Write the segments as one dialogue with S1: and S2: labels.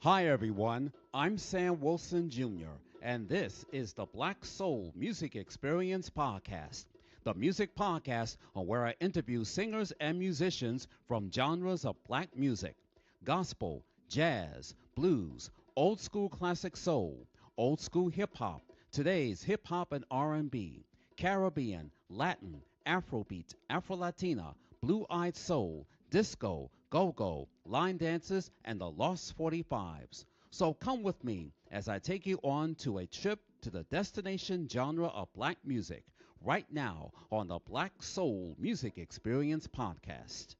S1: Hi, everyone. I'm Sam Wilson Jr., and this is the Black Soul Music Experience Podcast, the music podcast on where I interview singers and musicians from genres of black music: gospel, jazz, blues, old school classic soul, old school hip hop, today's hip hop and R&B, Caribbean, Latin, Afrobeat, Afro-Latina, blue-eyed soul, disco, go-go, line dances, and the Lost 45s. So come with me as I take you on to a trip to the destination genre of black music right now on the Black Soul Music Experience Podcast.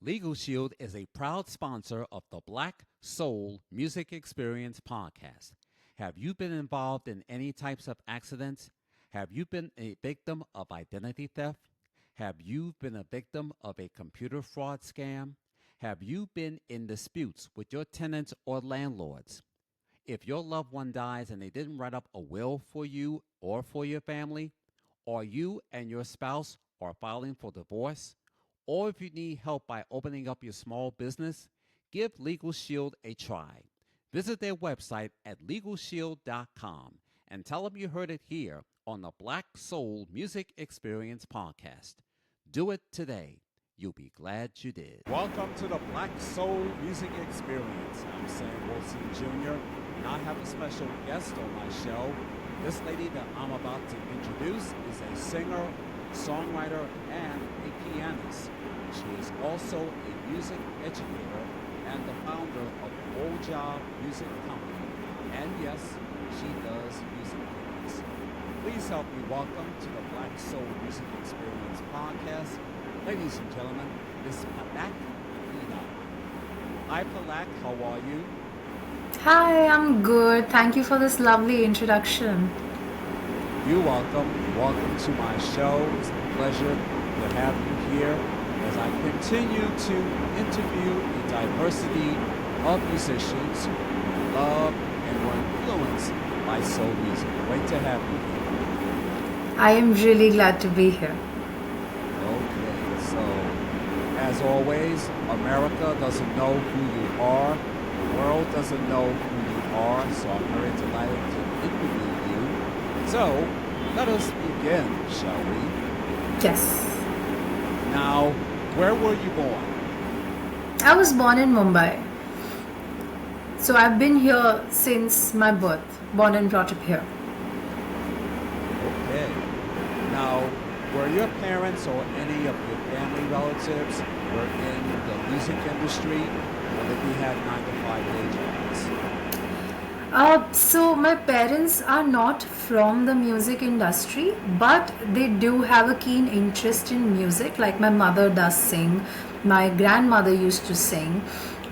S1: Legal Shield is a proud sponsor of the Black Soul Music Experience Podcast. Have you been involved in any types of accidents? Have you been a victim of identity theft? Have you been a victim of a computer fraud scam? Have you been in disputes with your tenants or landlords? If your loved one dies and they didn't write up a will for you or for your family, or you and your spouse are filing for divorce, or if you need help by opening up your small business, give Legal Shield a try. Visit their website at LegalShield.com and tell them you heard it here on the Black Soul Music Experience Podcast. Do it today. You'll be glad you did. Welcome to the Black Soul Music Experience. I'm Sam Wilson Jr., and I have a special guest on my show. This lady that I'm about to introduce is a singer, songwriter, and a pianist. She is also a music educator and the founder of Oorja Music Company. And yes, she does music things. Please help me welcome to the Black Soul Music Experience Podcast, ladies and gentlemen, Miss Palak Bheda. Hi Palak, how are you?
S2: Hi, I'm good. Thank you for this lovely introduction.
S1: You're welcome. Welcome to my show. It's a pleasure to have you here as I continue to interview a diversity of musicians who love and were influenced by soul music. Great to have you here.
S2: I am really glad to be here.
S1: Okay, so as always, America doesn't know who you are. The world doesn't know who you are, so I'm very delighted to interview you. So let us begin, shall we?
S2: Yes.
S1: Now, where were you born?
S2: I was born in Mumbai. So I've been here since my birth, born and brought up here.
S1: Okay. Now, were your parents or any of your family relatives were in the music industry, or did they have 9-to-5 day jobs?
S2: So my parents are not from the music industry, but they do have a keen interest in music. Like my mother does sing, my grandmother used to sing,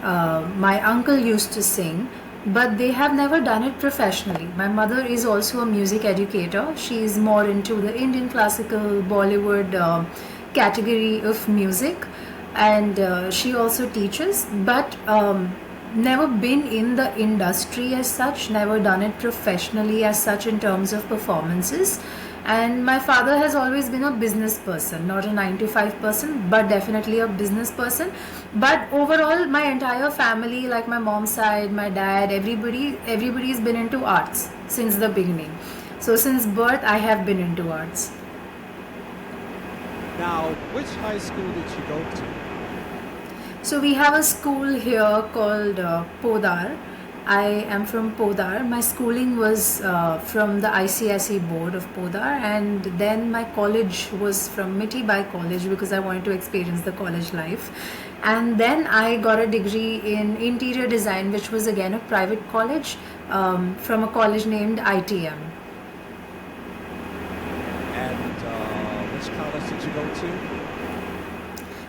S2: my uncle used to sing, but they have never done it professionally. My mother is also a music educator. She is more into the Indian classical, Bollywood category of music, and she also teaches, but never been in the industry as such, never done it professionally as such in terms of performances. And my father has always been a business person, not a 9-to-5 person, but definitely a business person. But overall, my entire family, like my mom's side, my dad, everybody's been into arts since the beginning. So since birth, I have been into arts.
S1: Now, which high school did you go to?
S2: So we have a school here called Podar. I am from Podar. My schooling was from the ICSE board of Podar, and then my college was from Mitibai College because I wanted to experience the college life. And then I got a degree in interior design, which was again a private college from a college named ITM.
S1: And which college did you go to?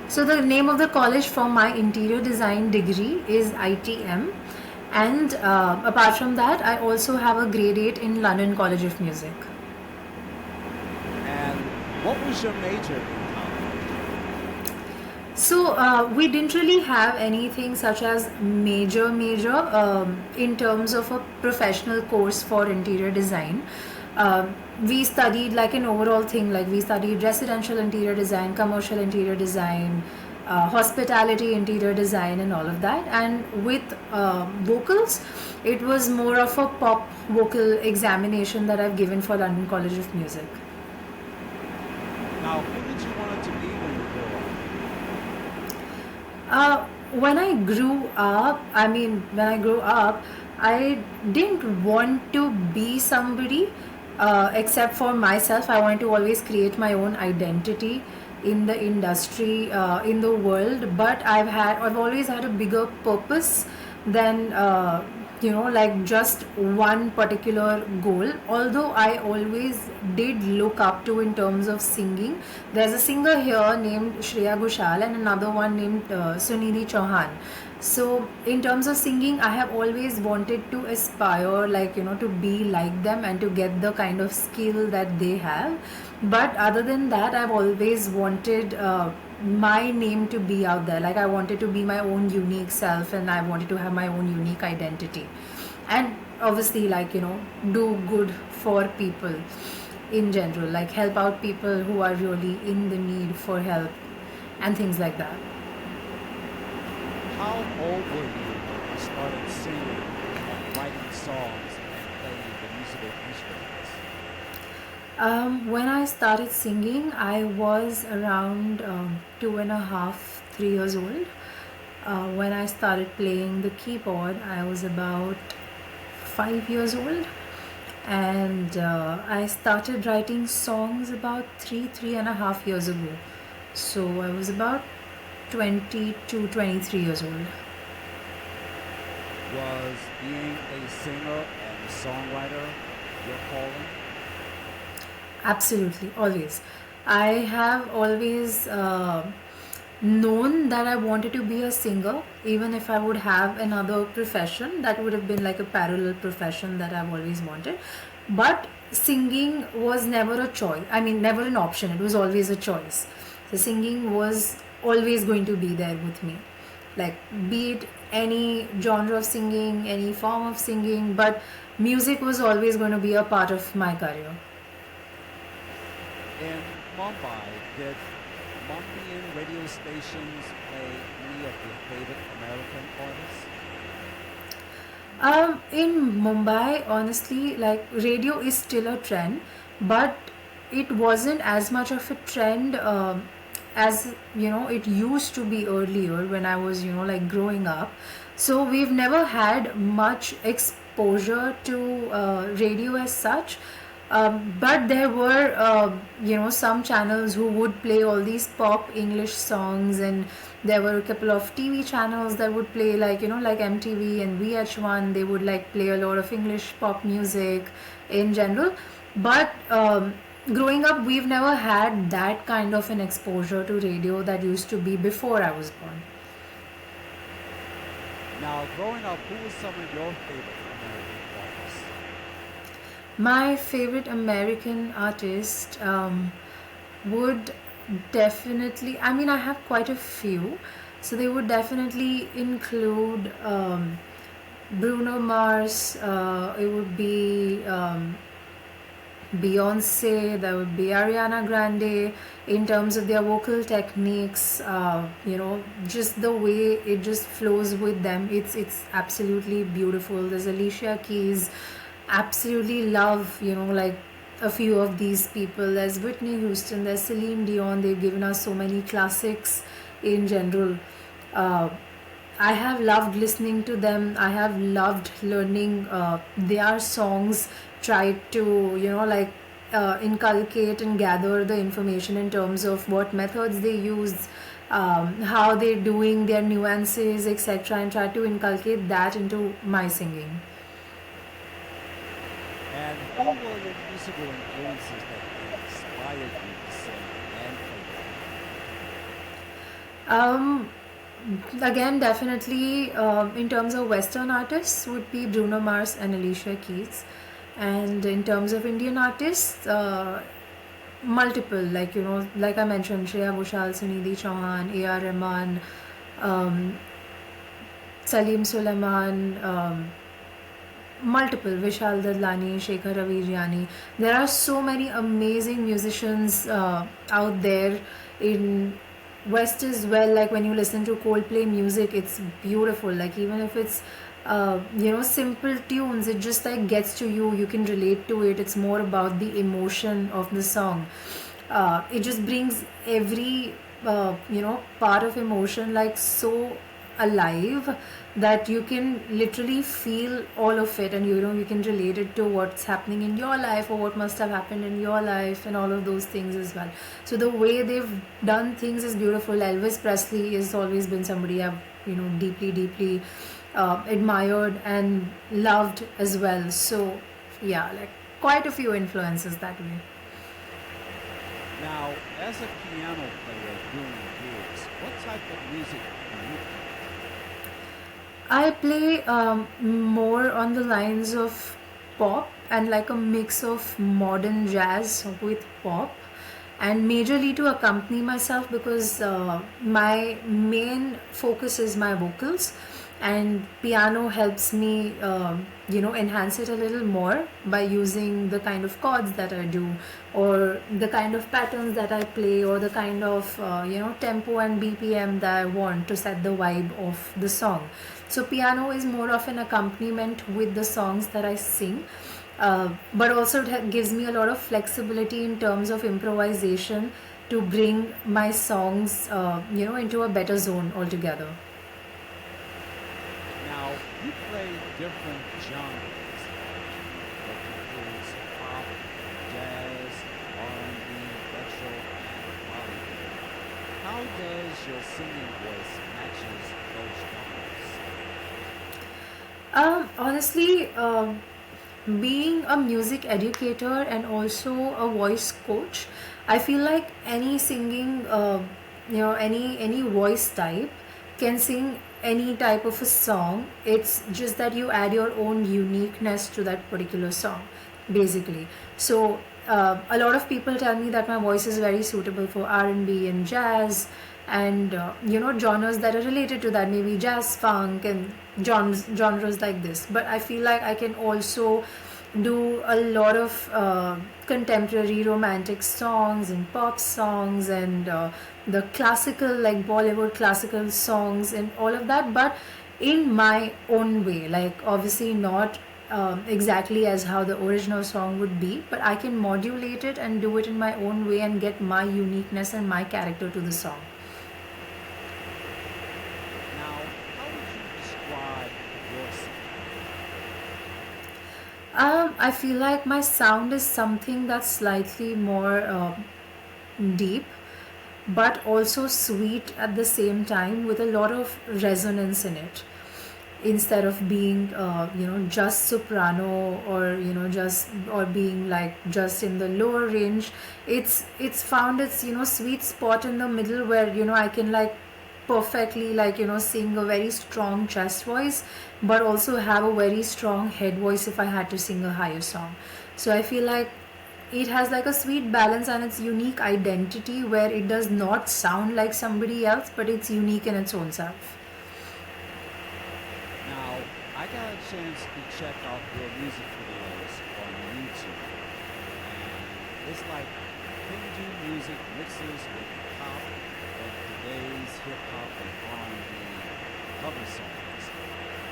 S2: So the name of the college for my interior design degree is ITM. And apart from that, I also have a grade 8 in London College of Music.
S1: And what was your major in college?
S2: So we didn't really have anything such as major in terms of a professional course for interior design. We studied like an overall thing, like we studied residential interior design, commercial interior design, hospitality interior design, and all of that. And with vocals, it was more of a pop vocal examination that I've given for London College of Music.
S1: Now, who did you want to be when you grow up?
S2: When I grew up, when I grew up, I didn't want to be somebody except for myself. I wanted to always create my own identity in the industry, in the world. But I've always had a bigger purpose than like just one particular goal. Although I always did look up to in terms of singing. There's a singer here named Shreya Ghoshal and another one named Sunidhi Chauhan. So in terms of singing, I have always wanted to aspire, like to be like them and to get the kind of skill that they have. But other than that, I've always wanted my name to be out there. Like I wanted to be my own unique self, and I wanted to have my own unique identity, and obviously, like do good for people in general, like help out people who are really in the need for help and things like that.
S1: How old were you when you started singing and writing songs and playing the musical instruments?
S2: When I started singing, I was around 2.5, 3 years old. When I started playing the keyboard, I was about 5 years old, and I started writing songs about 3.5 years ago. So I was about 20 to 23 years old.
S1: Was being a singer and a songwriter your calling?
S2: Absolutely, always. I have always known that I wanted to be a singer, even if I would have another profession, that would have been like a parallel profession that I've always wanted. But singing was never a choice. I mean, never an option. It was always a choice. So singing was always going to be there with me. Like, be it any genre of singing, any form of singing, but music was always going to be a part of my career.
S1: In Mumbai, did Mumbaian radio stations play any of your favorite American artists?
S2: In Mumbai, honestly, like radio is still a trend, but it wasn't as much of a trend as it used to be earlier when I was like growing up. So we've never had much exposure to radio as such. But there were, some channels who would play all these pop English songs, and there were a couple of TV channels that would play, like, like MTV and VH1. They would like play a lot of English pop music in general. But growing up, we've never had that kind of an exposure to radio that used to be before I was born.
S1: Now, growing up, who was some of your favorite American artists?
S2: My favorite American artist would definitely, I have quite a few. So they would definitely include Bruno Mars, it would be Beyonce, there would be Ariana Grande. In terms of their vocal techniques, just the way it just flows with them, it's absolutely beautiful. There's Alicia Keys, absolutely love, like a few of these people. There's Whitney Houston, there's Celine Dion. They've given us so many classics in general. Uh, I have loved listening to them. I have loved learning their songs, tried to, inculcate and gather the information in terms of what methods they use, how they're doing their nuances, etc., and try to inculcate that into my singing.
S1: And who were your musical influences that inspired you to sing and play piano?
S2: Um, Again, definitely, in terms of Western artists, would be Bruno Mars and Alicia Keys. And in terms of Indian artists, multiple, like, like I mentioned, Shreya Ghoshal, Sunidhi Chauhan, A.R. Rahman, um, Salim Suleiman, multiple, Vishal Dadlani, Shekhar Ravijiani. There are so many amazing musicians out there in West as well. Like when you listen to Coldplay music, it's beautiful. Like even if it's simple tunes, it just like gets to you. You can relate to it. It's more about the emotion of the song. It just brings every part of emotion like so alive that you can literally feel all of it, and you can relate it to what's happening in your life or what must have happened in your life and all of those things as well. So the way they've done things is beautiful. Elvis Presley has always been somebody I've deeply admired and loved as well. So yeah, like quite a few influences that way.
S1: Now, as a piano player doing gigs, what type of music do you play?
S2: I play more on the lines of pop and like a mix of modern jazz with pop, and majorly to accompany myself because my main focus is my vocals, and piano helps me enhance it a little more by using the kind of chords that I do, or the kind of patterns that I play, or the kind of tempo and BPM that I want to set the vibe of the song. So piano is more of an accompaniment with the songs that I sing, but also it gives me a lot of flexibility in terms of improvisation to bring my songs into a better zone altogether.
S1: Now, you play different genres that includes pop, jazz, R&B, retro, and Bollywood. How does your singing voice matches those genres?
S2: Honestly, being a music educator and also a voice coach, I feel like any singing, any voice type can sing any type of a song. It's just that you add your own uniqueness to that particular song, basically. So a lot of people tell me that my voice is very suitable for R&B and jazz, and genres that are related to that, maybe jazz, funk, and genres like this. But I feel like I can also do a lot of contemporary romantic songs and pop songs, and the classical, like Bollywood classical songs and all of that, but in my own way. Like obviously not exactly as how the original song would be, but I can modulate it and do it in my own way and get my uniqueness and my character to the song.
S1: Now, how would you describe your singing?
S2: I feel like my sound is something that's slightly more deep, but also sweet at the same time, with a lot of resonance in it. Instead of being, just soprano, or just, or being like just in the lower range, it's found its sweet spot in the middle, where I can like perfectly like sing a very strong chest voice, but also have a very strong head voice if I had to sing a higher song. So I feel like it has like a sweet balance and its unique identity, where it does not sound like somebody else, but it's unique in its own self.
S1: Now, I got a chance to check out your music videos on YouTube, and it's like Hindu music mixes with pop of today's hip hop and R&B cover songs.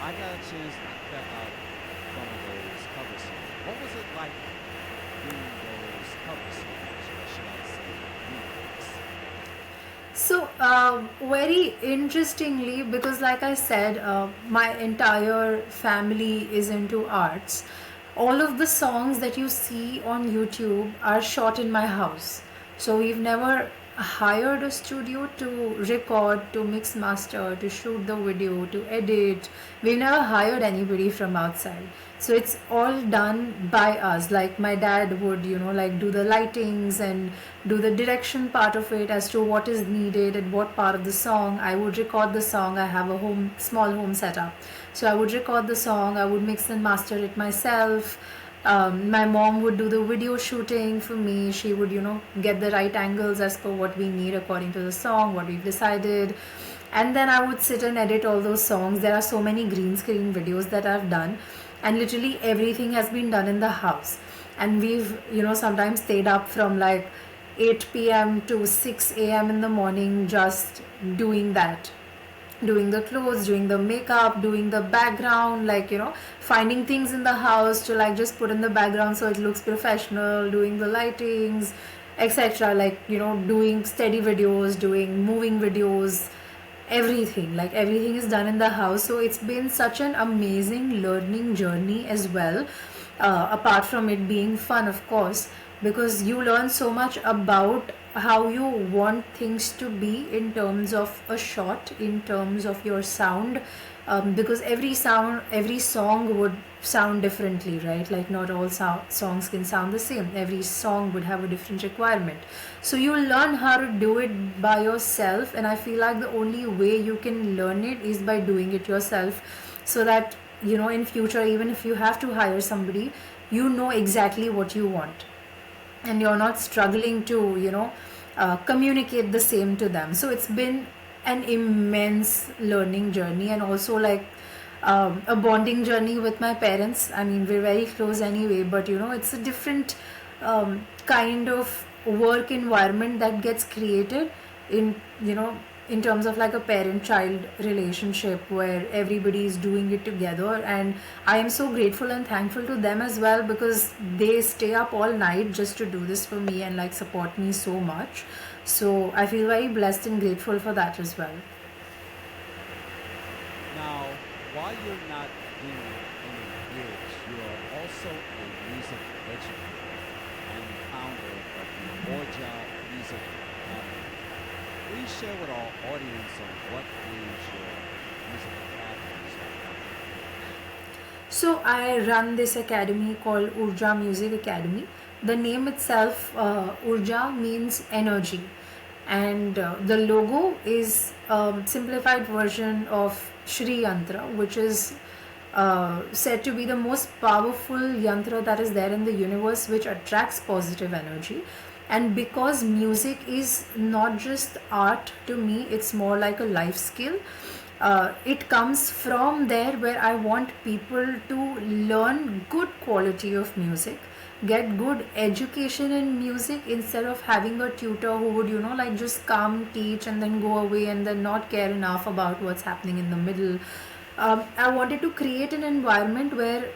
S1: I got a chance to check out some of those cover songs. What was it like doing those cover songs, or should I say remix?
S2: So, very interestingly, because like I said, my entire family is into arts. All of the songs that you see on YouTube are shot in my house. So, we've never hired a studio to record, to mix master, to shoot the video, to edit. We've never hired anybody from outside. So it's all done by us. Like my dad would, like do the lightings and do the direction part of it as to what is needed and what part of the song. I would record the song. I have a small home setup. So I would record the song, I would mix and master it myself. My mom would do the video shooting for me. She would, get the right angles as per what we need according to the song, what we've decided. And then I would sit and edit all those songs. There are so many green screen videos that I've done. and literally everything has been done in the house. And we've, sometimes stayed up from like 8 p.m. to 6 a.m. in the morning just doing that, doing the clothes, doing the makeup, doing the background, like, finding things in the house to like just put in the background so it looks professional, doing the lightings, etc. Like, doing steady videos, doing moving videos, everything. Like, everything is done in the house. So it's been such an amazing learning journey as well, apart from it being fun, of course, because you learn so much about how you want things to be in terms of a shot, in terms of your sound, because every song would sound differently, right? Like, not all songs can sound the same. Every song would have a different requirement. So you learn how to do it by yourself, and I feel like the only way you can learn it is by doing it yourself, so that, in future, even if you have to hire somebody, you know exactly what you want, and you're not struggling to, communicate the same to them. So it's been an immense learning journey, and also like, a bonding journey with my parents. I mean, we're very close anyway, but it's a different kind of work environment that gets created in, in terms of like a parent child relationship where everybody is doing it together. And I am so grateful and thankful to them as well, because they stay up all night just to do this for me and like support me so much. So I feel very blessed and grateful for that as well.
S1: Now, while you're not doing any gigs, you are also a music educator and the founder of the Oorja Music Academy. Please share with our audience on what is your music academy is all about.
S2: So I run this academy called Oorja Music Academy. The name itself, Oorja, means energy, and the logo is a simplified version of Shri Yantra, which is said to be the most powerful yantra that is there in the universe, which attracts positive energy. And because music is not just art to me, it's more like a life skill. It comes from there, where I want people to learn good quality of music, get good education in music, instead of having a tutor who would, like just come, teach, and then go away and then not care enough about what's happening in the middle. I wanted to create an environment where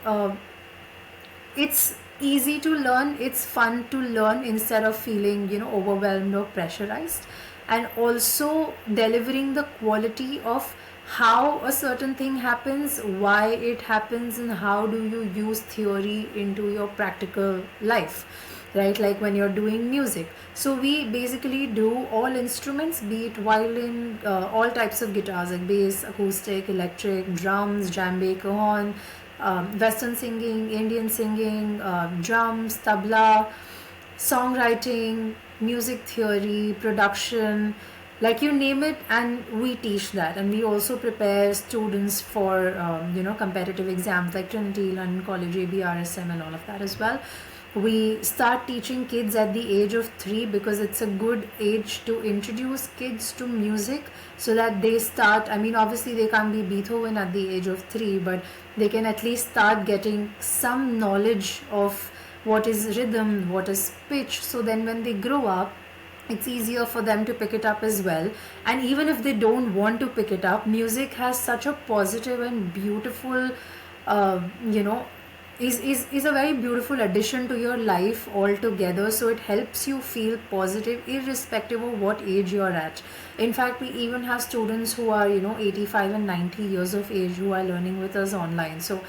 S2: it's easy to learn, it's fun to learn, instead of feeling, overwhelmed or pressurized, and also delivering the quality of how a certain thing happens, why it happens, and how do you use theory into your practical life, right? Like when you're doing music. So we basically do all instruments, be it violin, all types of guitars, like bass, acoustic, electric, drums, djembe, cajon, western singing, Indian singing, drums, tabla, songwriting, music theory, production, like you name it, and we teach that. And we also prepare students for, competitive exams like Trinity, London College, ABRSM, and all of that as well. We start teaching kids at the age of 3, because it's a good age to introduce kids to music, so that they start, I mean, obviously they can't be Beethoven at the age of 3, but they can at least start getting some knowledge of what is rhythm, what is pitch, so then when they grow up, it's easier for them to pick it up as well. And even if they don't want to pick it up, music has such a positive and beautiful, uh, you know is a very beautiful addition to your life altogether. So it helps you feel positive irrespective of what age you're at. In fact, we even have students who are, 85 and 90 years of age, who are learning with us online. So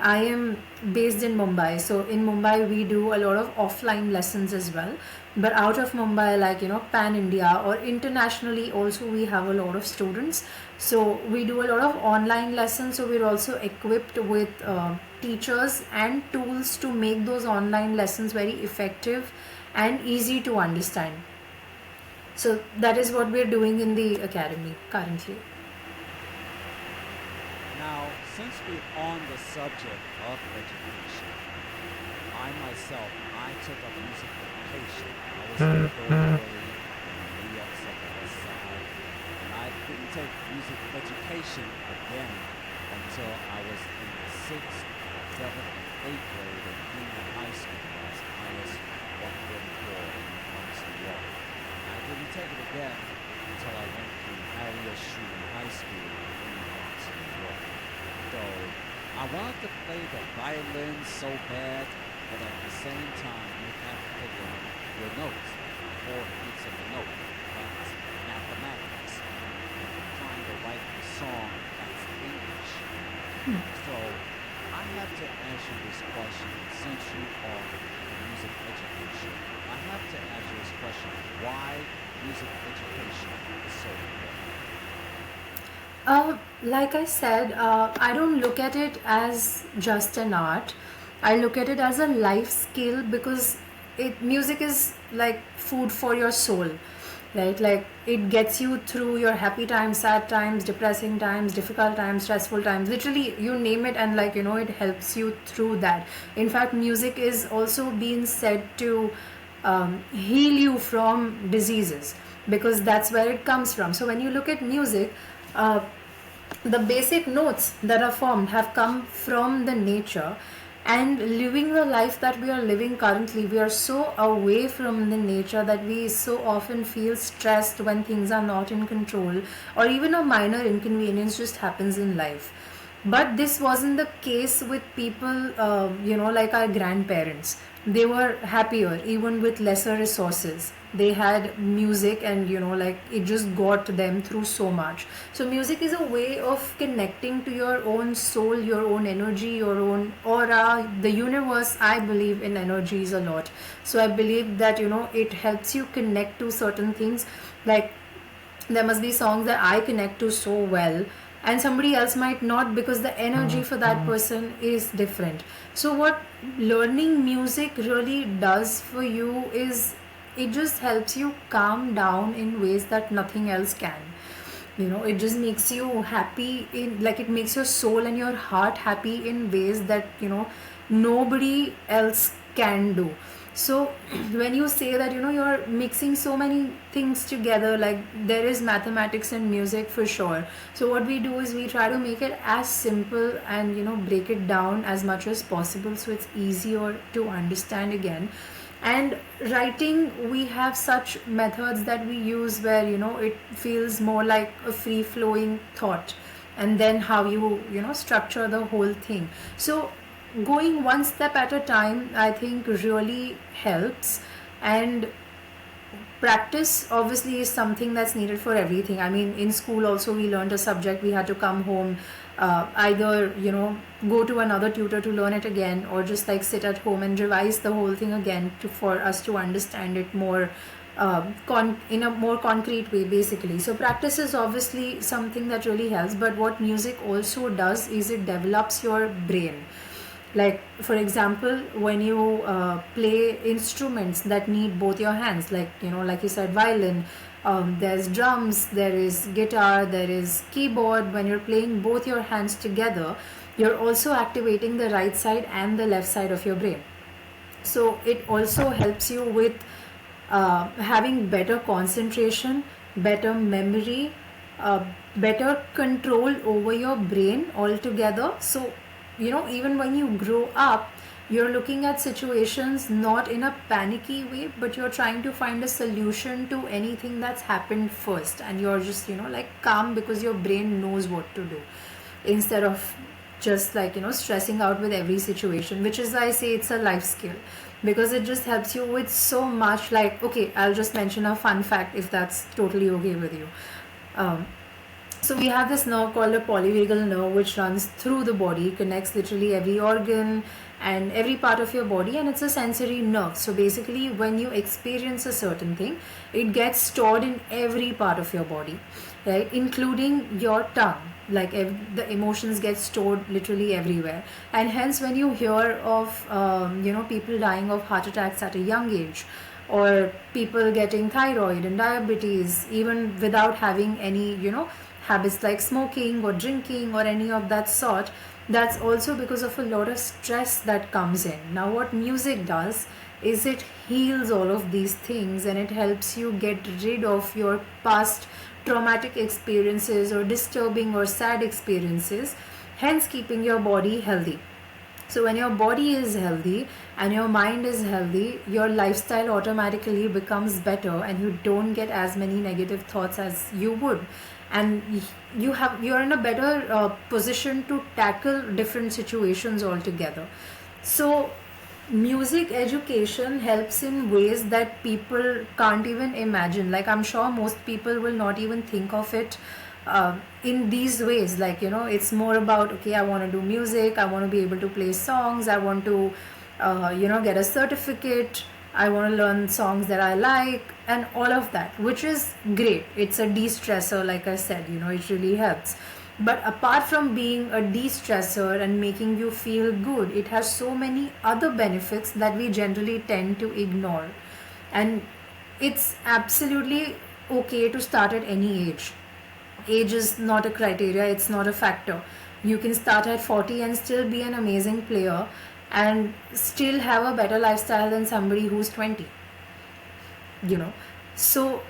S2: I am based in Mumbai. So in Mumbai, we do a lot of offline lessons as well. But out of Mumbai, like, pan India or internationally, also we have a lot of students. So we do a lot of online lessons. So we're also equipped with teachers and tools to make those online lessons very effective and easy to understand. So that is what we're doing in the academy currently.
S1: Now, since we're on the subject of education, I myself, I took up music education. I was in the third grade in New York City West Side, and I didn't take music education again until I was in the sixth 7th and 8th grade in junior high school as pianist 144 in Clemson Road. I didn't take it again until I went to Harriet Street High School in Clemson Road. Though I wanted to play the violin so bad, but at the same time you have to learn your notes, the 4 beats of the note. That's mathematics. And trying to write the song, that's English. So I have to ask you this question since you are in music education. I have to ask you this question: why music education is so important?
S2: Like I said, I don't look at it as just an art. I look at it as a life skill because music is like food for your soul, right? Like it gets you through your happy times, sad times, depressing times, difficult times, stressful times. Literally, you name it, and like it helps you through that. In fact, music is also being said to heal you from diseases because that's where it comes from. So when you look at music, uh, the basic notes that are formed have come from the nature, and living the life that we are living currently, we are so away from the nature that we so often feel stressed when things are not in control, or even a minor inconvenience just happens in life. But this wasn't the case with people, like our grandparents. They were happier even with lesser resources. They had music, and like it just got them through so much. So music is a way of connecting to your own soul, your own energy, your own aura, the universe. I believe in energies a lot. So I believe that it helps you connect to certain things. Like there must be songs that I connect to so well, and somebody else might not, because the energy for that person is different. So what learning music really does for you is it just helps you calm down in ways that nothing else can. It just makes you happy, in like it makes your soul and your heart happy in ways that nobody else can do. So when you say that you're mixing so many things together, like there is mathematics and music for sure. So what we do is we try to make it as simple and break it down as much as possible so it's easier to understand again. And writing, we have such methods that we use where it feels more like a free flowing thought, and then how you structure the whole thing. So going one step at a time, I think, really helps. And practice obviously is something that's needed for everything. I mean, in school also we learned a subject, we had to come home, either go to another tutor to learn it again, or just like sit at home and revise the whole thing again for us to understand it more, in a more concrete way, basically. So practice is obviously something that really helps, but what music also does is it develops your brain. Like for example, when you play instruments that need both your hands, like like you said, violin, there's drums, there is guitar, there is keyboard. When you're playing both your hands together, you're also activating the right side and the left side of your brain. So it also helps you with having better concentration, better memory, better control over your brain altogether. So even when you grow up, you're looking at situations not in a panicky way, but you're trying to find a solution to anything that's happened first, and you're just like calm because your brain knows what to do, instead of just like stressing out with every situation, which is why I say it's a life skill, because it just helps you with so much. Like, okay, I'll just mention a fun fact if that's totally okay with you. um, so we have this nerve called a polyvagal nerve, which runs through the body, connects literally every organ and every part of your body, and it's a sensory nerve. So basically, when you experience a certain thing, it gets stored in every part of your body, right, including your tongue. Like the emotions get stored literally everywhere, and hence when you hear of people dying of heart attacks at a young age, or people getting thyroid and diabetes even without having any habits like smoking or drinking or any of that sort, that's also because of a lot of stress that comes in. Now what music does is it heals all of these things, and it helps you get rid of your past traumatic experiences or disturbing or sad experiences, hence keeping your body healthy. So when your body is healthy and your mind is healthy, your lifestyle automatically becomes better, and you don't get as many negative thoughts as you would. And you're in a better position to tackle different situations altogether. So music education helps in ways that people can't even imagine. Like, I'm sure most people will not even think of it in these ways. Like, it's more about, okay, I want to do music, I want to be able to play songs, I want to get a certificate, I want to learn songs that I like, and all of that, which is great. It's a de-stressor, like I said, it really helps. But apart from being a de-stressor and making you feel good, it has so many other benefits that we generally tend to ignore. And it's absolutely okay to start at any age. Age is not a criteria, it's not a factor. You can start at 40 and still be an amazing player and still have a better lifestyle than somebody who's 20, you know. So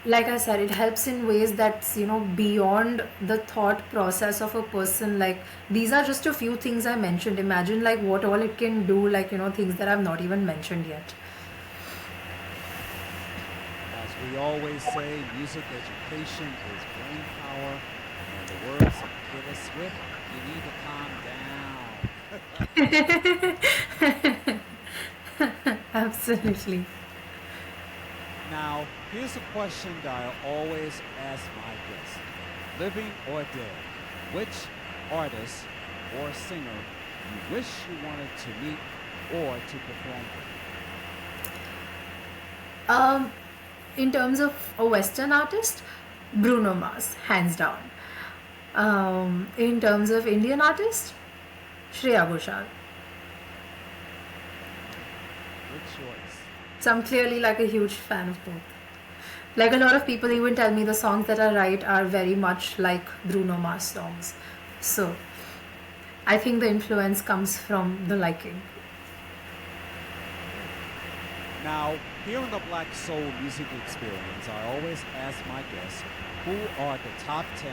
S2: like I said, it helps in ways that's beyond the thought process of a person. Like, these are just a few things I mentioned. Imagine like what all it can do, like things that I've not even mentioned yet.
S1: As we always say, music education is brain power. And the words of Taylor Swift, you need to calm down.
S2: Absolutely.
S1: Now, here's a question that I always ask my guests: living or dead, which artist or singer you wish you wanted to meet or to perform with?
S2: um in terms of a western artist, Bruno Mars, hands down. In terms of Indian artist, Shreya Ghoshal.
S1: Good choice.
S2: So I'm clearly like a huge fan of both. Like, a lot of people even tell me the songs that I write are very much like Bruno Mars songs. So I think the influence comes from the liking.
S1: Now, here on the Black Soul Music Experience, I always ask my guests who are the top 10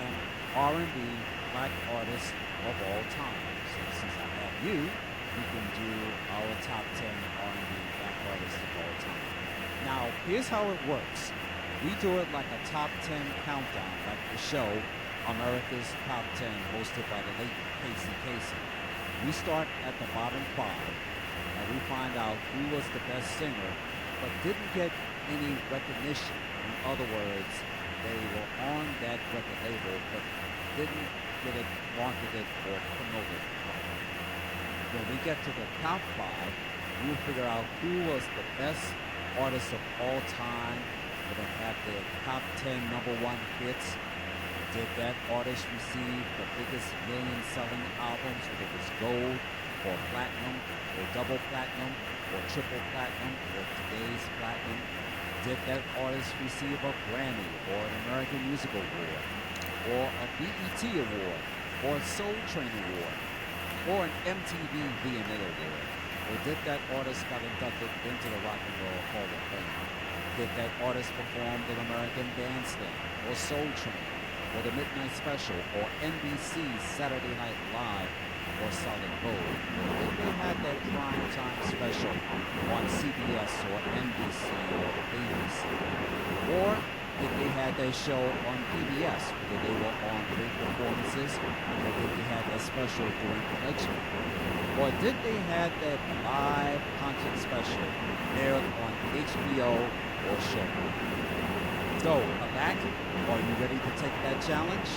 S1: R&B black artists of all time. So since I have you, we can do our top 10 R&B black artists of all time. Now, here's how it works. We do it like a top 10 countdown, like the show America's Top 10, hosted by the late Casey Kasem. We start at the bottom five, and we find out who was the best singer, but didn't get any recognition. In other words, they were on that record label, but didn't get it marketed or promoted properly. When we get to the top five, we'll figure out who was the best artist of all time. We're going to have their top 10 number one hits. Did that artist receive the biggest million-selling albums, whether it was gold or platinum or double platinum or triple platinum or today's platinum? Did that artist receive a Grammy or an American Music Award or a BET Award or a Soul Train Award or an MTV VMA Award? Or did that artist got inducted into the Rock and Roll Hall of Fame? Did that artist perform an American Bandstand or Soul Train or the Midnight Special or NBC's Saturday Night Live or Solid Gold? Or did they have that prime time special on CBS or NBC or ABC? Or did they have that show on PBS, whether they were on great performances, or did they have that special during election? Or did they have that live concert special aired on HBO or Showtime? So, Palak, are you ready to take that challenge?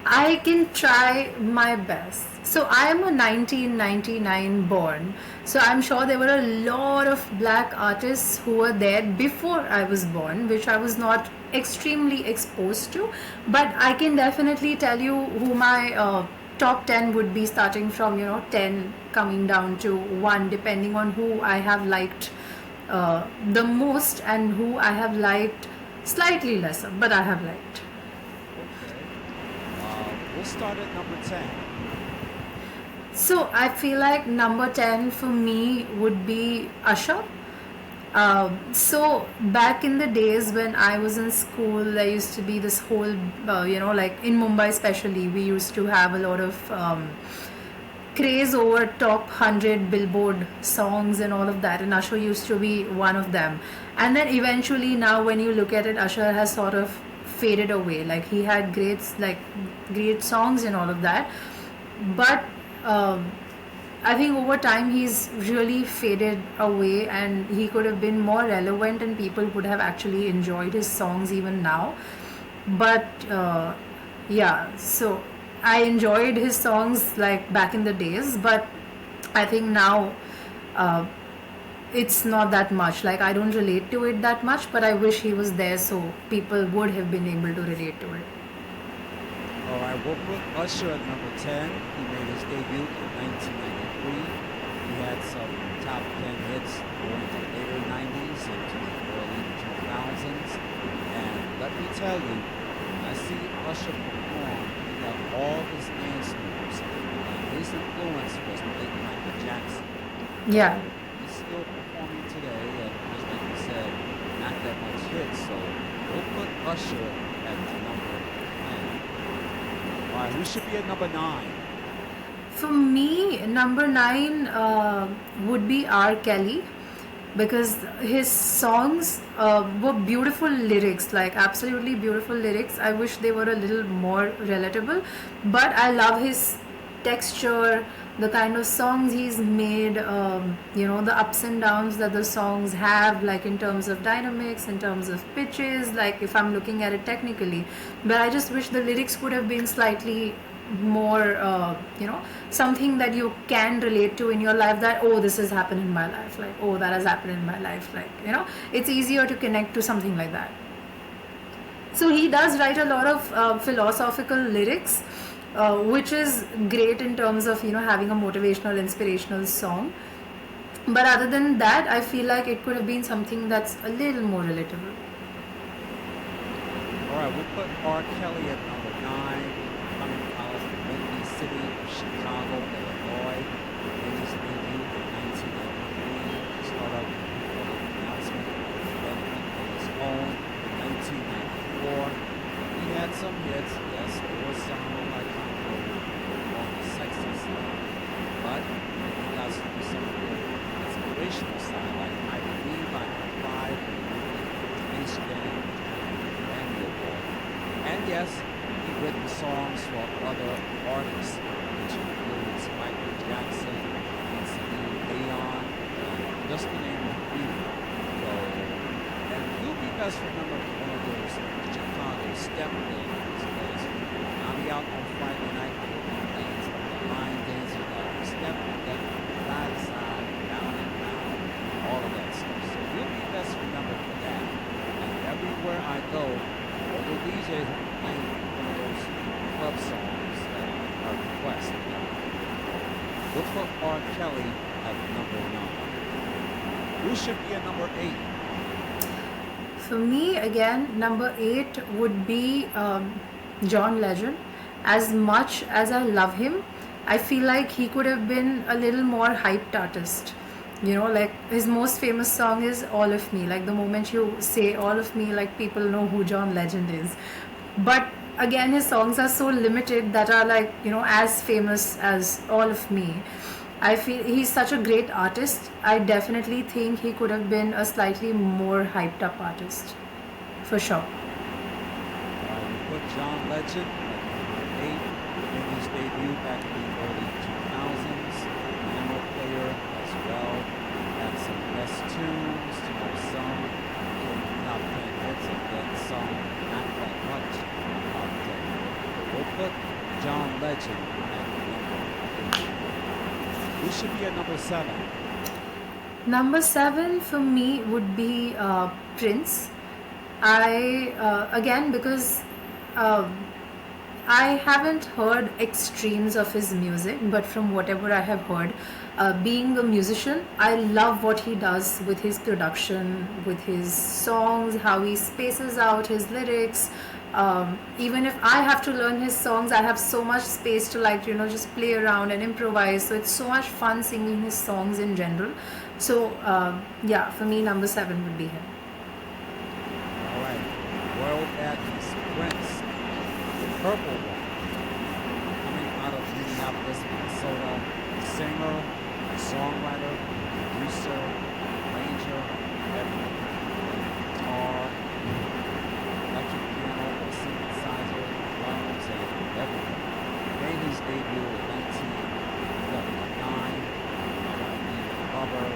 S2: I can try my best. So I am a 1999 born. So I'm sure there were a lot of black artists who were there before I was born, which I was not extremely exposed to. But I can definitely tell you who my top 10 would be, starting from 10 coming down to 1, depending on who I have liked the most and who I have liked slightly lesser, but I have liked.
S1: Okay. We'll start at number 10.
S2: So I feel like number 10 for me would be Usher. So back in the days when I was in school, there used to be this whole, like in Mumbai especially, we used to have a lot of craze over top 100 Billboard songs and all of that, and Usher used to be one of them. And then eventually, now when you look at it, Usher has sort of faded away. Like he had great songs and all of that, but um, I think over time he's really faded away, and he could have been more relevant, and people would have actually enjoyed his songs even now. But yeah, so I enjoyed his songs like back in the days, but I think now uh, it's not that much. Like I don't relate to it that much, but I wish he was there so people would have been able to relate to it.
S1: All right, we'll put Usher at number 10. He made his debut in 1993. He had some top 10 hits during the later 90s into the early 2000s. And let me tell you, when I see Usher perform, he got all his dance moves. And his influence was like Michael Jackson. So
S2: Yeah.
S1: he's still performing today, and just like you said, not that much hits. So we'll put Usher at number 10. All right, who should be at number 9?
S2: For me, number 9 would be R. Kelly, because his songs were beautiful lyrics, like absolutely beautiful lyrics. I wish they were a little more relatable, but I love his texture, the kind of songs he's made, the ups and downs that the songs have, like in terms of dynamics, in terms of pitches, like if I'm looking at it technically. But I just wish the lyrics could have been slightly more, something that you can relate to in your life, that, oh, this has happened in my life, like, oh, that has happened in my life, like, it's easier to connect to something like that. So he does write a lot of philosophical lyrics, which is great in terms of having a motivational, inspirational song. But other than that, I feel like it could have been something that's a little more relatable.
S1: All right, we'll put R. Kelly at number 9, coming out of the windy city of Chicago, Illinois. Made his debut in 1993. Started out with a recording announcement, then went on his own in 1994. He had some hits, yes, there was some like on the sexy side, but he got some good inspirational side, like I Believe I Can Fly, Space Jam, Grammy Award. And yes, he written songs for other artists, which includes Michael Jackson, Celine Dion, just to name a few. So, and you'll be best remembered for one of those Chicago step dances, because I'll be out on Friday night with the dance, the line dancing, step, step, side to side, down and down, all of that stuff. So you'll be best remembered for that. And everywhere I go, all the DJs are playing one of those club songs that are requested. We'll put R. Kelly at number 9. Who should be at number 8?
S2: For me, again, number 8 would be John Legend. As much as I love him, I feel like he could have been a little more hyped artist. Like his most famous song is All of Me. Like the moment you say All of Me, like people know who John Legend is. But again, his songs are so limited that are like, as famous as All of Me. I feel he's such a great artist. I definitely think he could have been a slightly more hyped up artist. For sure.
S1: We put John Legend at number 8. Made his debut back in the early 2000s. Piano player as well. Had some best tunes, some top 10 hits, and then some not that much top 10. We'll put John Legend at number 8. Who should be at number 7?
S2: Number 7 for me would be Prince. Again, because I haven't heard extremes of his music, but from whatever I have heard, being a musician, I love what he does with his production, with his songs, how he spaces out his lyrics. Even if I have to learn his songs, I have so much space to just play around and improvise. So it's so much fun singing his songs in general. So yeah, for me, number 7 would be him.
S1: All right. World Agnes Prince, the purple one, coming out of Minneapolis, Minnesota. singer, songwriter, producer, arranger, everything. Guitar, electric piano, or synthesizer, drums, and everything. He made his debut in 1979 Lover,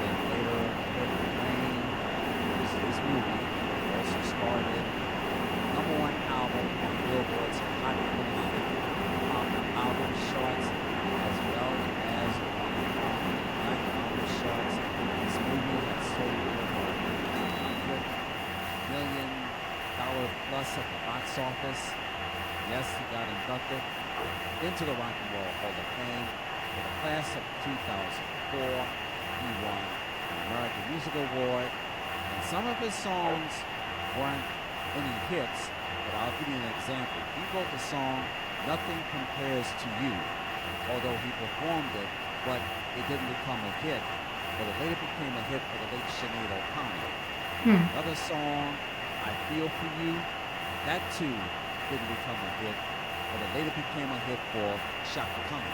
S1: then later Purple Rain. This movie also started number one album on Billboard's Hot 100 album charts, as well as on the Black album charts. This movie has sold over $100 million plus at the box office. Yes, he got inducted into the Rock and Roll Hall of Fame for the class of 2004. He won an American Music Award, and some of his songs weren't any hits, but I'll give you an example. He wrote the song Nothing Compares to You, although he performed it, but it didn't become a hit, but it later became a hit for the late Sinead O'Connor. Another song, I Feel For You, that too didn't become a hit, but it later became a hit for Chaka Khan.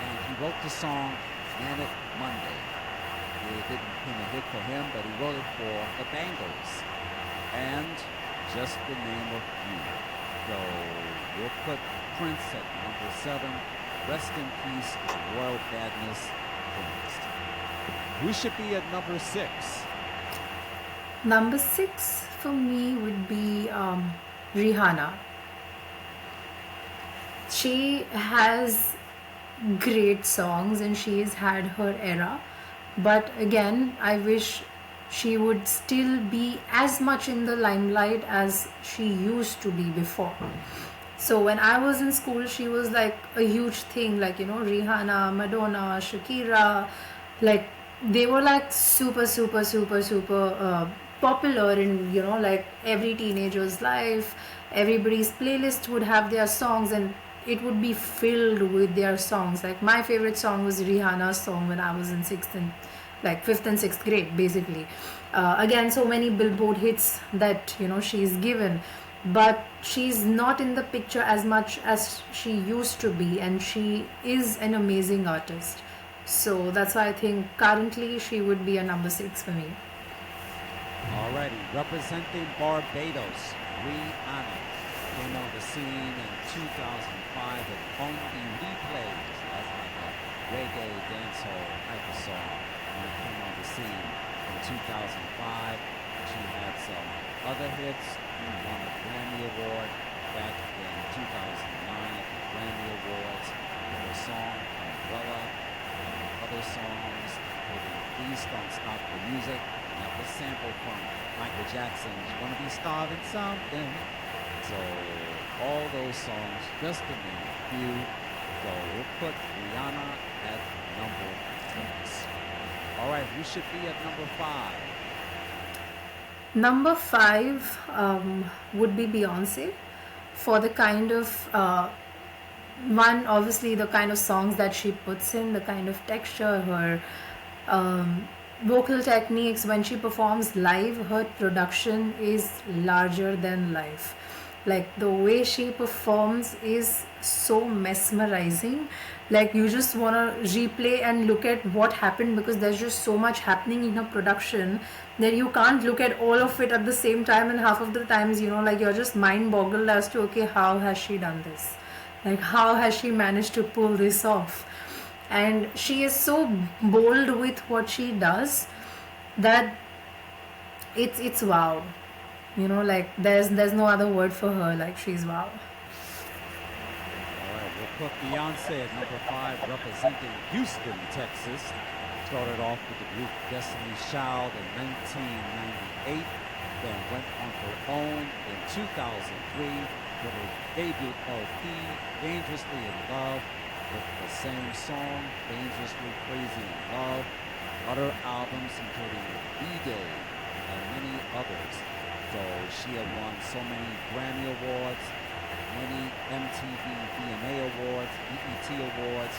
S1: And he wrote the song Manic Monday. It didn't become a hit for him, but he wrote it for the Bangles. And Just the Name of You. So we'll put Prince at number 7. Rest in peace, Royal Badness Prince. Who should be at number 6?
S2: Number 6 for me would be Rihanna. She has great songs and she's had her era, but again, I wish she would still be as much in the limelight as she used to be before. So when I was in school, she was like a huge thing, like, Rihanna, Madonna, Shakira, like they were like super, super, super, super popular in, like every teenager's life. Everybody's playlist would have their songs and it would be filled with their songs. Like my favorite song was Rihanna's song when I was in 5th and 6th grade, basically. Again, so many Billboard hits that, she's given, but she's not in the picture as much as she used to be, and she is an amazing artist. So that's why I think currently she would be a number 6 for me.
S1: Alrighty, representing Barbados, Rihanna came on the scene in 2005 with Only Replays as like a reggae dancehall type of song. When it came on the scene in 2005, she had some other hits. She won a Grammy Award back in 2009 at the Grammy Awards for her song Umbrella and other songs, including Please Don't Stop the Music. And that was sampled from Michael Jackson's Wanna Be Starving Something. So all those songs, just to name a few. So we'll put Rihanna at number 6. All right, who should be at number 5?
S2: Number 5 would be Beyonce, for the kind of one, obviously the kind of songs that she puts in, the kind of texture, her vocal techniques. When she performs live, her production is larger than life. Like the way she performs is so mesmerizing. Like you just want to replay and look at what happened, because there's just so much happening in her production that you can't look at all of it at the same time, and half of the times, like you're just mind boggled as to, okay, how has she done this? Like how has she managed to pull this off? And she is so bold with what she does that it's wow. Like there's no other word for her. Like she's wow.
S1: All right, we'll put Beyonce at number 5, representing Houston, Texas. Started off with the group Destiny's Child in 1998, then went on her own in 2003 with her debut LP, Dangerously in Love, with the same song, Dangerously Crazy in Love. Other albums including B-Day and many others. So she had won so many Grammy Awards, many MTV VMA Awards, BET Awards,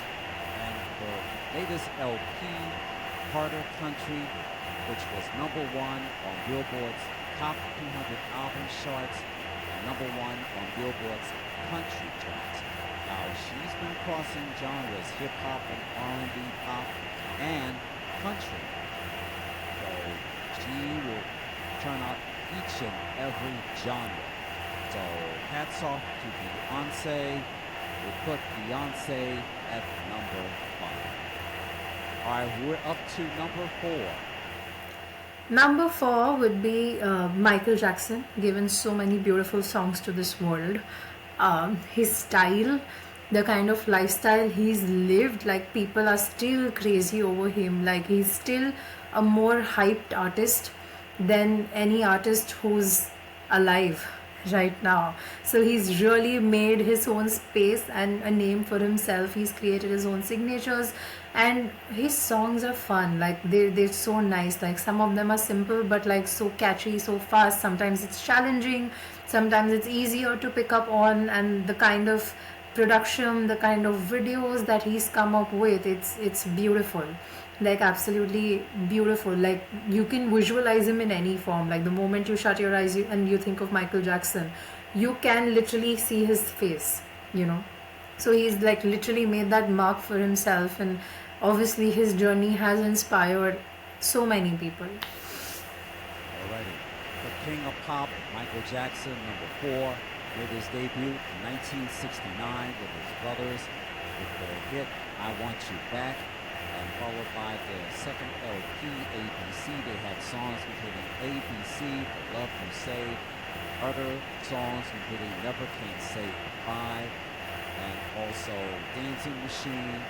S1: and her latest LP, Carter Country, which was number 1 on Billboard's Top 200 Album Charts and number 1 on Billboard's Country Charts. Now she's been crossing genres, hip hop and R&B, pop, and country. So she will turn out each and every genre. So hats off to Beyonce. We'll put Beyonce at number 5. All right, we're up to number 4.
S2: Number four would be Michael Jackson, given so many beautiful songs to this world. His style, the kind of lifestyle he's lived, like people are still crazy over him. Like he's still a more hyped artist than any artist who's alive right now. So he's really made his own space and a name for himself. He's created his own signatures, and his songs are fun. Like they're so nice. Like some of them are simple but like so catchy, so fast. Sometimes it's challenging, sometimes it's easier to pick up on, and the kind of production, the kind of videos that he's come up with, it's beautiful. Like absolutely beautiful. Like you can visualize him in any form. Like the moment you shut your eyes and you think of Michael Jackson, you can literally see his face, you know. So he's like literally made that mark for himself, and obviously his journey has inspired so many people.
S1: Alrighty. The King of Pop, Michael Jackson, number 4, made his debut in 1969 with his brothers with their hit I Want You Back, and followed by their second LP, ABC. They had songs including ABC, The Love You Saved, other songs including Never Can Say Goodbye, and also Dancing Machine.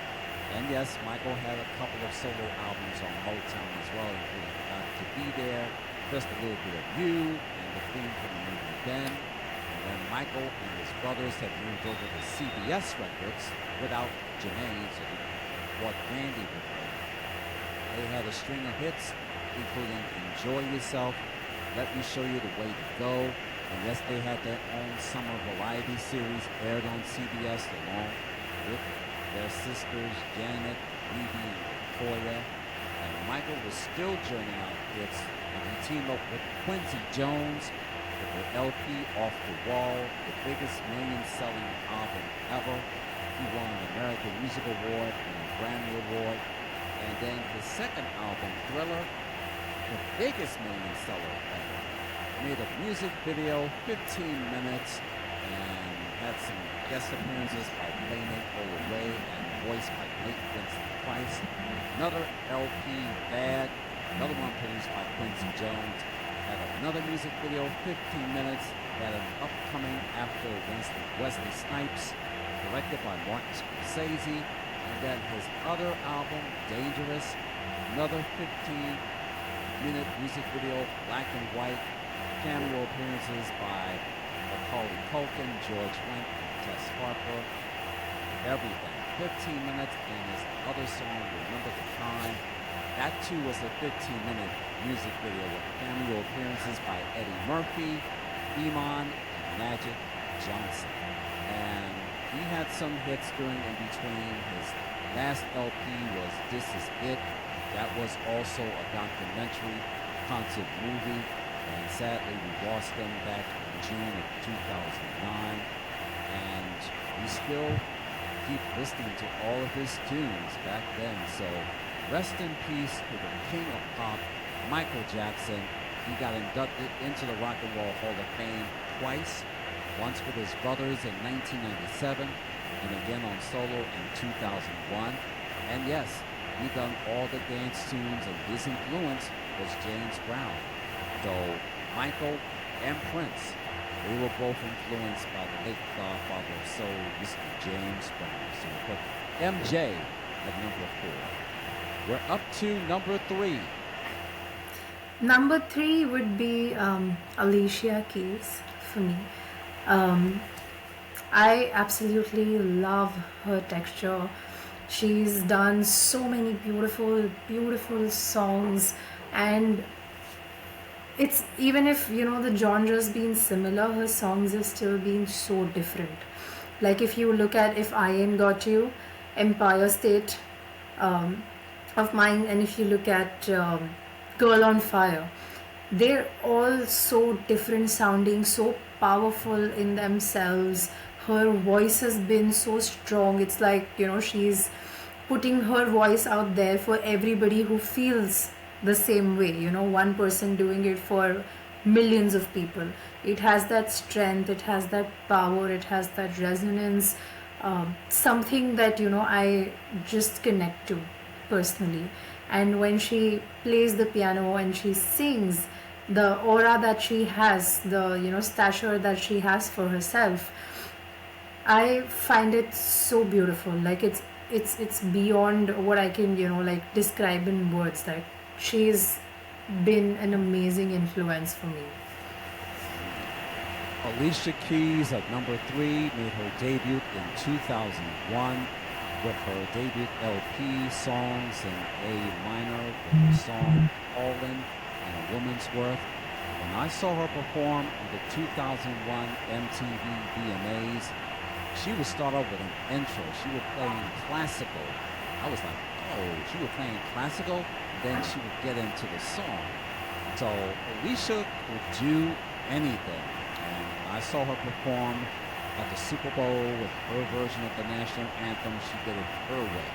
S1: And yes, Michael had a couple of solo albums on Motown as well, including Got to Be There, Just a Little Bit of You, and the theme from the movie Ben. And then Michael and his brothers had moved over to CBS Records without Jermaine, so they brought Randy with them. They had a string of hits, including Enjoy Yourself, Let Me Show You the Way to Go, and yes, they had their own summer variety series aired on CBS along with their sisters Janet, Ruby, and Victoria. And Michael was still journeying out hits, and he teamed up with Quincy Jones with the LP Off the Wall, the biggest million-selling album ever. He won an American Music Award and a Grammy Award. And then his second album, Thriller, the biggest million-seller ever, made a music video, 15 minutes, and had some guest appearances by Playmate Ray and voiced by Nate Vincent Price. Another LP, Bad, another one produced by Quincy Jones, had another music video, 15 minutes, had an upcoming after Wesley Snipes, directed by Martin Scorsese, and then his other album, Dangerous, another 15-minute music video, black and white, cameo appearances by Macaulay Culkin, George Wendt, and Tess Harper, everything. 15 minutes, and his other song, Remember the Time, that too was a 15-minute music video with cameo appearances by Eddie Murphy, Iman, and Magic Johnson. And he had some hits during in between. His last LP was This Is It. That was also a documentary concert movie. And sadly, we lost them back in June of 2009. And we still keep listening to all of his tunes back then. So rest in peace to the King of Pop, Michael Jackson. He got inducted into the Rock and Roll Hall of Fame twice, once with his brothers in 1997 and again on solo in 2001. And yes, he done all the dance tunes, and his influence was James Brown. So Michael and Prince, they were both influenced by the late godfather of soul, Mr. James Brown. So we put MJ at number 4. We're up to number 3.
S2: Number three would be Alicia Keys for me. Um, I absolutely love her texture. She's done so many beautiful, beautiful songs, and it's even if the genre's been similar, her songs have still been so different. Like if you look at If I Ain't Got You, Empire State um, of Mine, and if you look at Girl on Fire, they're all so different sounding, so powerful in themselves. her voice has been so strong. It's like, she's putting her voice out there for everybody who feels the same way. One person doing it for millions of people. It has that strength, it has that power, it has that resonance, something that, I just connect to personally. And when she plays the piano and she sings, the aura that she has, the stature that she has for herself, I find it so beautiful. Like it's beyond what I can like describe in words. Like she's been an amazing influence for me.
S1: Alicia Keys at number 3 made her debut in 2001 with her debut LP, Songs in A Minor, with her song Fallen and A Woman's Worth. When I saw her perform in the 2001 MTV VMAs, she would start off with an intro. She was playing classical. I was like, oh, she was playing classical, then she would get into the song. So Alicia could do anything. And I saw her perform at the Super Bowl with her version of the national anthem. She did it her way.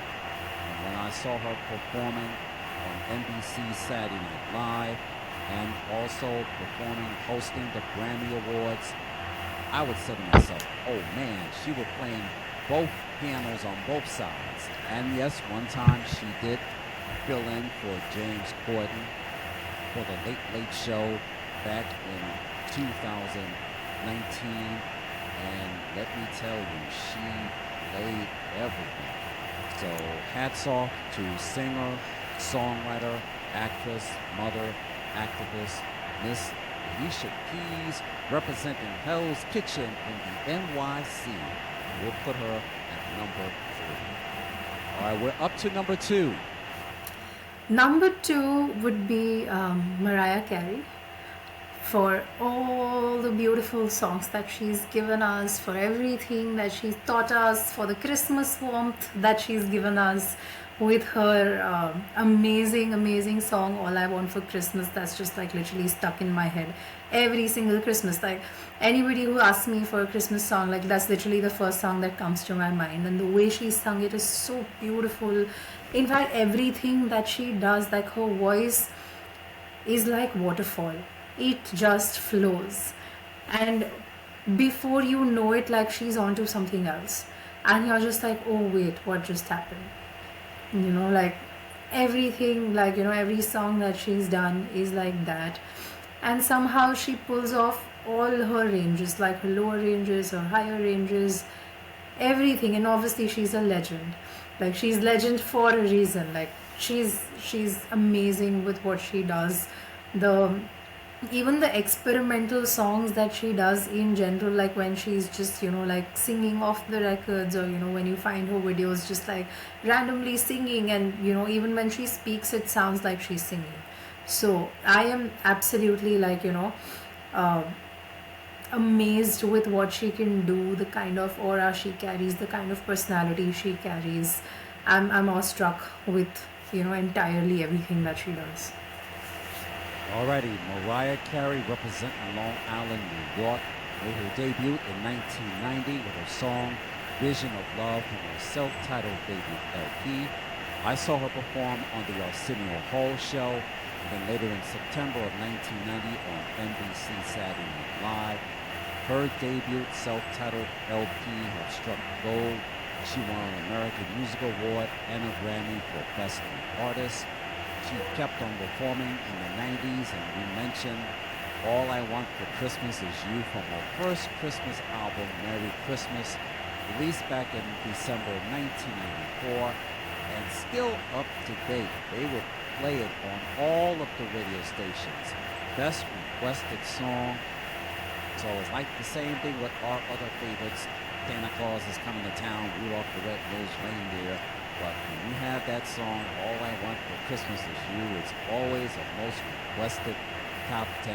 S1: And when I saw her performing on NBC Saturday Night Live and also performing, hosting the Grammy Awards, I would say to myself, oh man, she was playing both pianos on both sides. And yes, one time she did fill in for James Corden for the Late Late Show back in 2019. And let me tell you, she played everything. So hats off to singer, songwriter, actress, mother, activist, Miss Alicia Keys, representing Hell's Kitchen in the NYC. We'll put her at number 3. All right, we're up to number 2.
S2: Number 2 would be Mariah Carey, for all the beautiful songs that she's given us, for everything that she's taught us, for the Christmas warmth that she's given us with her amazing song All I Want for Christmas. That's just like literally stuck in my head every single Christmas. Like anybody who asks me for a Christmas song, like that's literally the first song that comes to my mind. And the way she sung it is so beautiful. In fact, everything that she does, like her voice is like waterfall. It just flows, and before you know it, like she's onto something else, and you're just like, oh wait, what just happened? Like everything, like every song that she's done is like that. And somehow she pulls off all her ranges, like her lower ranges, her higher ranges, everything. And obviously she's a legend. Like she's legend for a reason. Like she's amazing with what she does. The Even the experimental songs that she does in general, like when she's just like singing off the records, or when you find her videos just like randomly singing, and even when she speaks it sounds like she's singing. So I am absolutely like uh, amazed with what she can do, the kind of aura she carries, the kind of personality she carries. I'm awestruck with entirely everything that she does.
S1: Alrighty, Mariah Carey, representing Long Island, New York, made her debut in 1990 with her song Vision of Love from her self-titled debut LP. I saw her perform on the Arsenio Hall show, and then later in September of 1990 on NBC Saturday Night Live. Her debut self-titled LP had struck gold. She won an American Music Award and a Grammy for Best New Artist. She kept on performing in the 90s, and we mentioned All I Want for Christmas Is You from her first Christmas album, Merry Christmas, released back in December of 1994, and still up to date. They would play it on all of the radio stations. Best requested song. So it's like the same thing with our other favorites. Santa Claus is coming to town, Rudolph the Red-Nosed Reindeer. But when you have that song, All I Want for Christmas Is You, it's always a most requested top 10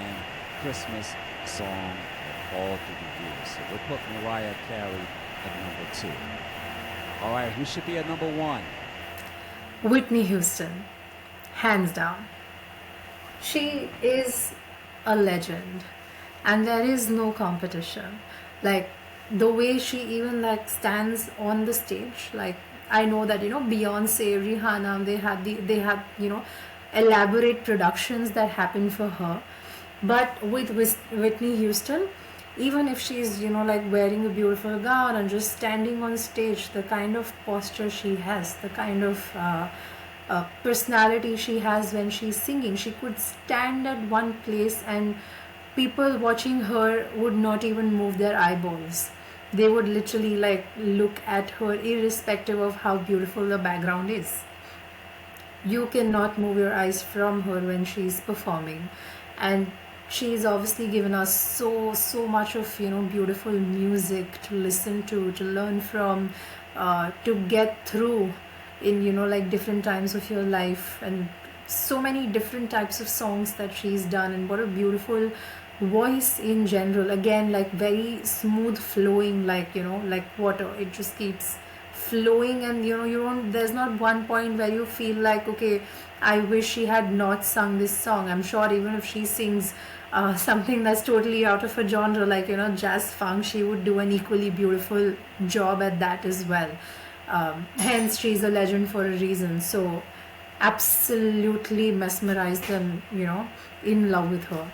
S1: Christmas song of all through the years. So we'll put Mariah Carey at number 2. All right, who should be at number 1?
S2: Whitney Houston, hands down. She is a legend, and there is no competition. Like the way she even like stands on the stage, like I know that Beyonce, Rihanna, they had elaborate productions that happen for her, but with Whitney Houston, even if she's like wearing a beautiful gown and just standing on stage, the kind of posture she has, the kind of personality she has when she's singing, she could stand at one place and people watching her would not even move their eyeballs. They would literally like look at her irrespective of how beautiful the background is. You cannot move your eyes from her when she's performing. And she's obviously given us so much of beautiful music to listen to learn from, to get through in like different times of your life, and so many different types of songs that she's done. And what a beautiful voice in general, again, like very smooth flowing, like like water, it just keeps flowing. And you don't, there's not one point where you feel like, okay, I wish she had not sung this song. I'm sure even if she sings something that's totally out of her genre, like jazz funk, she would do an equally beautiful job at that as well. Hence she's a legend for a reason. So absolutely mesmerized and in love with her.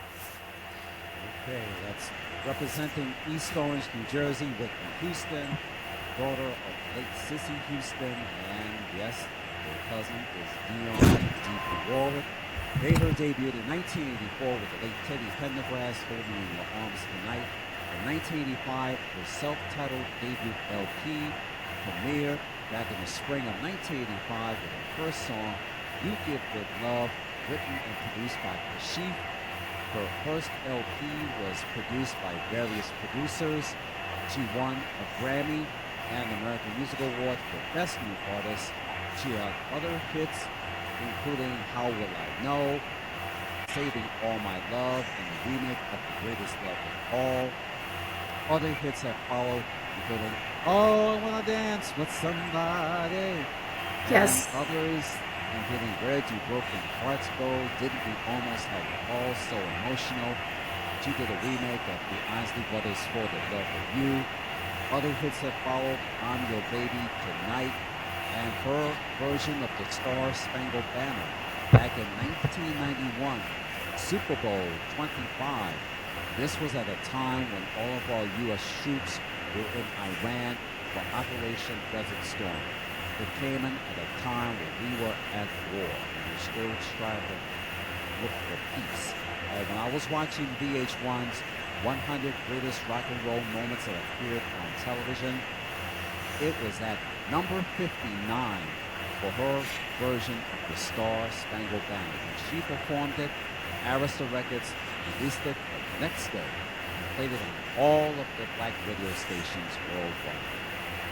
S1: Okay, that's representing East Orange, New Jersey, Whitney Houston, daughter of late Sissy Houston, and yes, her cousin is Dion Deacon Warwick. Made her debut in 1984 with the late Teddy Pendergrass, Holding in Your Arms Tonight. In 1985, her self-titled debut LP premiered back in the spring of 1985 with her first song, You Give Good Love, written and produced by Kashif. Her first LP was produced by various producers. She won a Grammy and American Music Award for Best New Artist. She had other hits, including How Will I Know, Saving All My Love, and the remake of The Greatest Love of All. Other hits have followed, including Oh, I Wanna Dance with Somebody, and
S2: Yes.
S1: others, including Where Do Broken Hearts Go, Didn't We Almost Have It All, So Emotional. She did a remake of the Isley Brothers For the Love of You. Other hits have followed, I'm Your Baby Tonight, and her version of the Star Spangled Banner back in 1991, Super Bowl 25. This was at a time when all of our U.S. troops were in Iran for Operation Desert Storm. It came in at a time when we were at war and we were still trying to look for peace. When I was watching VH1's 100 Greatest Rock and Roll Moments that appeared on television, it was at number 59 for her version of the Star Spangled Banner. And she performed it. Arista Records released it the next day and played it on all of the black radio stations worldwide.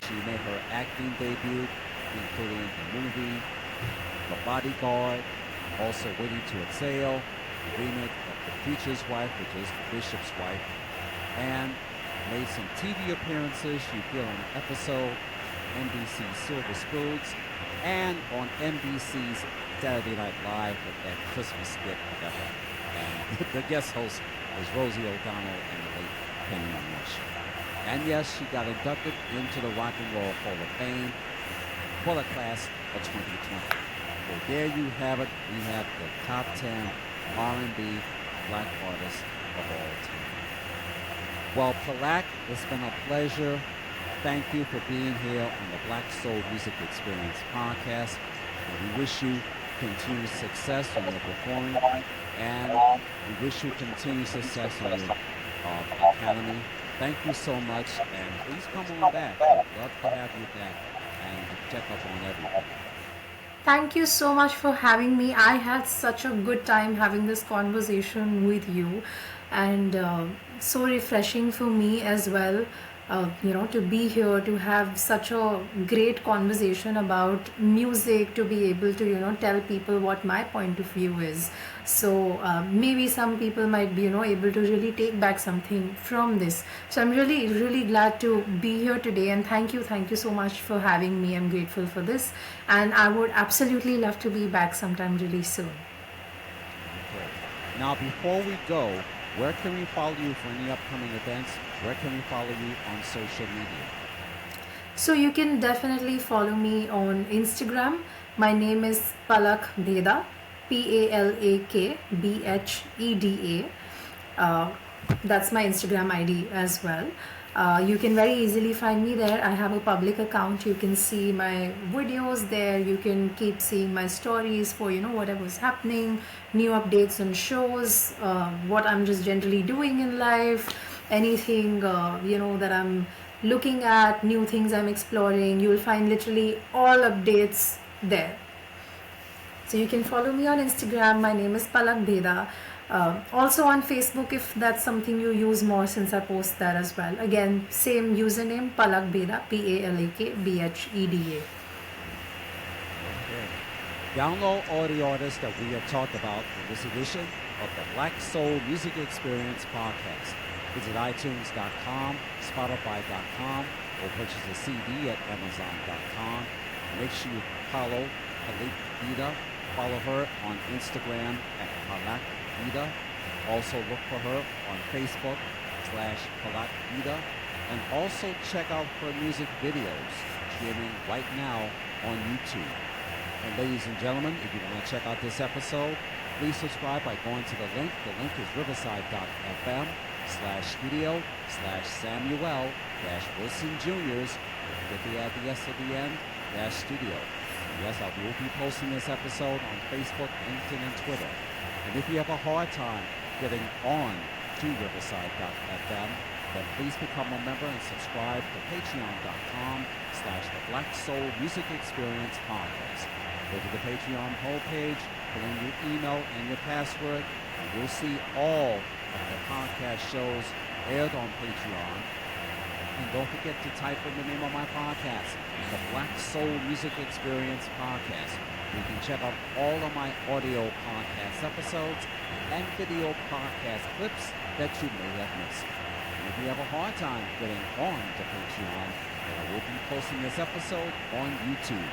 S1: She made her acting debut, including the movie The Bodyguard, also Waiting to Exhale, the remake of The Preacher's Wife, which is The Bishop's Wife, and made some TV appearances. She appeared on an episode NBC's Silver Spoons and on NBC's Saturday Night Live with that Christmas skit together. And the guest host was Rosie O'Donnell and the late Penny Marsh. And yes, she got inducted into the Rock and Roll Hall of Fame for the class of 2020. So there you have it. We have the top 10 R&B black artists of all time. Well, Palak, it's been a pleasure. Thank you for being here on the Black Soul Music Experience podcast. And we wish you continued success in your performing, and we wish you continued success in your academy. Thank you so much, and please come on back. We'd love to have you back and check up on everything.
S2: Thank you so much for having me. I had such a good time having this conversation with you, and so refreshing for me as well. To be here, to have such a great conversation about music, to be able to tell people what my point of view is. So maybe some people might be able to really take back something from this. So I'm really glad to be here today, and thank you so much for having me. I'm grateful for this, and I would absolutely love to be back sometime really soon.
S1: Okay. Now, before we go, Where can we follow you for any upcoming events? Where can we follow you on social media?
S2: So you can definitely follow me on Instagram. My name is Palak Bheda, PalakBheda. That's my Instagram ID as well. You can very easily find me there. I have a public account. You can see my videos there. You can keep seeing my stories for whatever's happening, new updates on shows, what I'm just generally doing in life, anything that I'm looking at, new things I'm exploring. You'll find literally all updates there. So you can follow me on Instagram. My name is Palak Bheda. Also on Facebook, if that's something you use more, since I post that as well. Again, same username, Palak Bheda, PalakBheda.
S1: Okay. Download all the artists that we have talked about in this edition of the Black Soul Music Experience podcast. Visit iTunes.com, Spotify.com, or purchase a CD at Amazon.com. Make sure you follow Palak Bheda. Follow her on Instagram at Palak Bheda. Also look for her on Facebook /Palak Bheda. And also check out her music videos streaming right now on YouTube. And ladies and gentlemen, if you want to check out this episode, please subscribe by going to the link. The link is riverside.fm/studio/Samuel-Wilson Jr.'s. Don't forget the S at the end, --studio. Yes, I will be posting this episode on Facebook, LinkedIn, and Twitter. And if you have a hard time getting on to riverside.fm, then please become a member and subscribe to patreon.com/the Black Soul Music Experience podcast. Go to the Patreon homepage, put in your email and your password, and you'll see all of the podcast shows aired on Patreon. And don't forget to type in the name of my podcast, the Black Soul Music Experience Podcast. You can check out all of my audio podcast episodes and video podcast clips that you may have missed. And if you have a hard time getting on to Patreon, then I will be posting this episode on YouTube.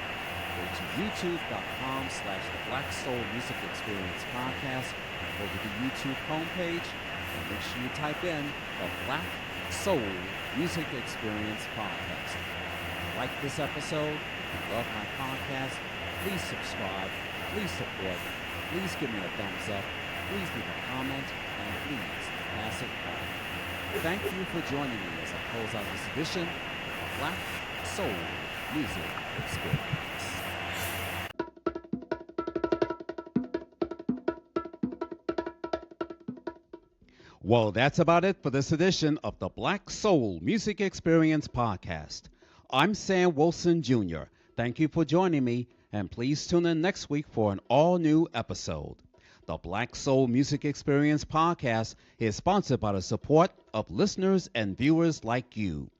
S1: Go to youtube.com/the Black Soul Music Experience Podcast. Go to the YouTube homepage and make sure you type in the Black Soul Music Experience Podcast. If you like this episode, if you love my podcast, please subscribe, please support, please give me a thumbs up, please leave a comment, and please pass it on. Thank you for joining me as I close out this edition of the Black Soul Music Experience. Well, that's about it for this edition of the Black Soul Music Experience Podcast. I'm Sam Wilson Jr. Thank you for joining me, and please tune in next week for an all-new episode. The Black Soul Music Experience Podcast is sponsored by the support of listeners and viewers like you.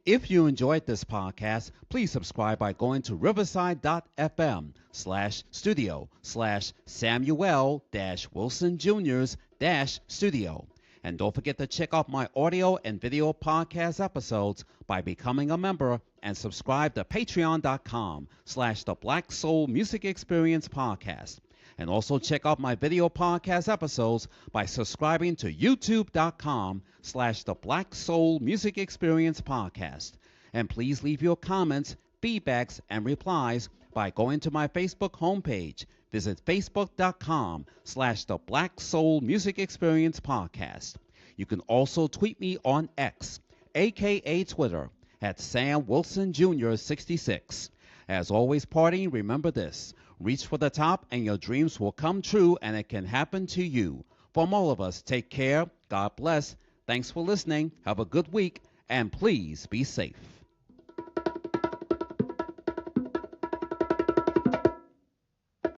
S1: If you enjoyed this podcast, please subscribe by going to riverside.fm/studio/Samuel-Wilson Jr.'s-studio. And don't forget to check out my audio and video podcast episodes by becoming a member and subscribe to patreon.com/the Black Soul Music Experience Podcast. And also check out my video podcast episodes by subscribing to youtube.com/the Black Soul Music Experience Podcast. And please leave your comments, feedbacks, and replies by going to my Facebook homepage. Visit facebook.com/the Black Soul Music Experience Podcast. You can also tweet me on X, aka Twitter, at Sam Wilson Jr. 66. As always, partying, remember this: reach for the top and your dreams will come true, and it can happen to you. From all of us, take care. God bless. Thanks for listening. Have a good week, and please be safe.